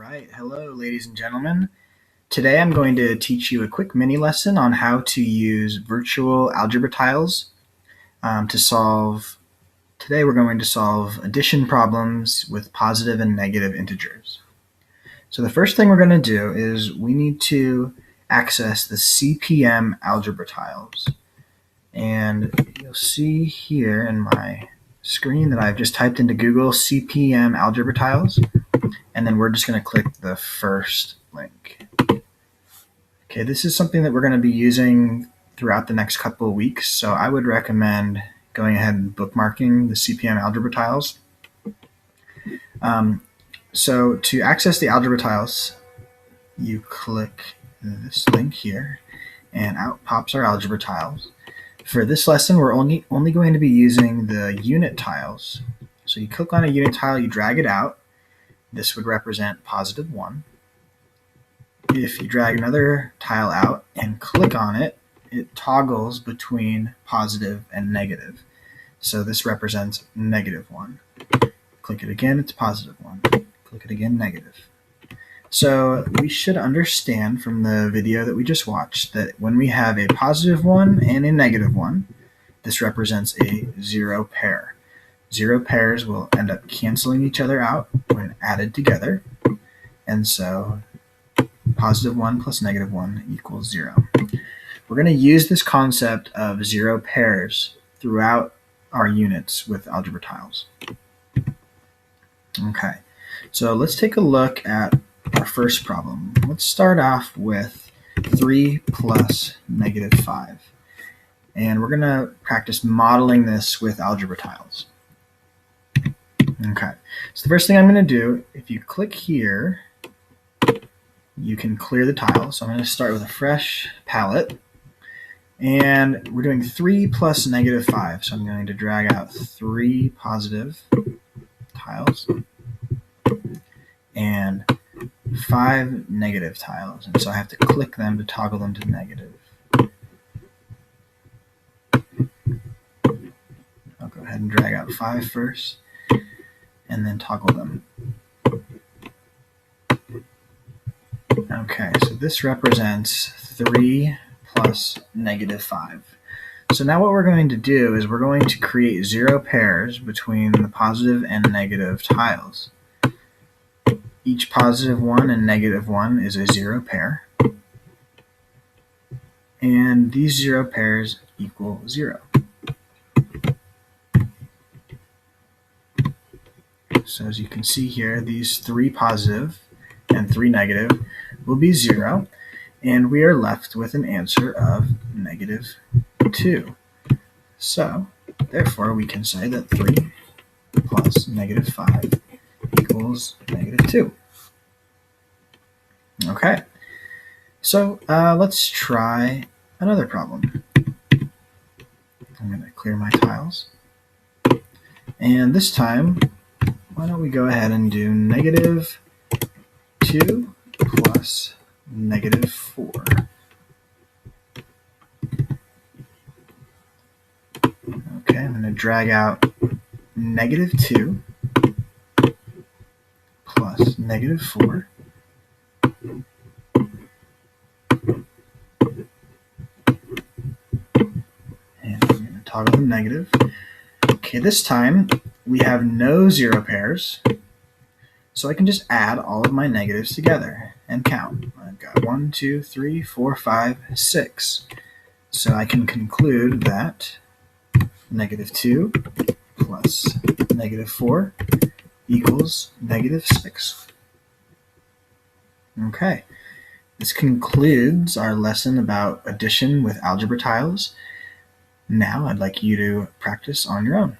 Right, hello ladies and gentlemen. Today I'm going to teach you a quick mini lesson on how to use virtual algebra tiles to solve. Today we're going to solve addition problems with positive and negative integers. So the first thing we're going to do is we need to access the CPM algebra tiles. And you'll see here in my screen that I've just typed into Google CPM algebra tiles. And then we're just going to click the first link. Okay, this is something that we're going to be using throughout the next couple of weeks, so I would recommend going ahead and bookmarking the CPM algebra tiles. So to access the algebra tiles, you click this link here, and out pops our algebra tiles. For this lesson, we're only going to be using the unit tiles. So you click on a unit tile, you drag it out. This would represent positive 1. If you drag another tile out and click on it, it toggles between positive and negative. So this represents negative 1. Click it again, it's positive 1. Click it again, negative. So we should understand from the video that we just watched that when we have a positive 1 and a negative 1, this represents a zero pair. Zero pairs will end up canceling each other out when added together, and so positive 1 plus negative 1 equals 0. We're going to use this concept of zero pairs throughout our units with algebra tiles. Okay, so let's take a look at our first problem. Let's start off with 3 plus negative 5. And we're going to practice modeling this with algebra tiles. Okay, so the first thing I'm going to do, if you click here, you can clear the tile. So I'm going to start with a fresh palette. And we're doing 3 plus negative 5. So I'm going to drag out 3 positive tiles and 5 negative tiles. And so I have to click them to toggle them to negative. I'll go ahead and drag out 5 first and then toggle them. Okay, so this represents 3 plus negative 5. So now what we're going to do is we're going to create zero pairs between the positive and negative tiles. Each positive 1 and negative 1 is a zero pair. And these zero pairs equal 0. So as you can see here, these 3 positive and 3 negative will be 0, and we are left with an answer of negative 2. So therefore we can say that 3 plus negative 5 equals negative 2. Okay, so let's try another problem. I'm going to clear my tiles, and this time why don't we go ahead and do negative 2 plus negative 4. Okay, I'm going to drag out negative 2 plus negative 4. And I'm going to toggle them negative. Okay, this time we have no zero pairs, so I can just add all of my negatives together and count. I've got 1, 2, 3, 4, 5, 6. So I can conclude that negative 2 plus negative 4 equals negative 6. Okay, this concludes our lesson about addition with algebra tiles. Now I'd like you to practice on your own.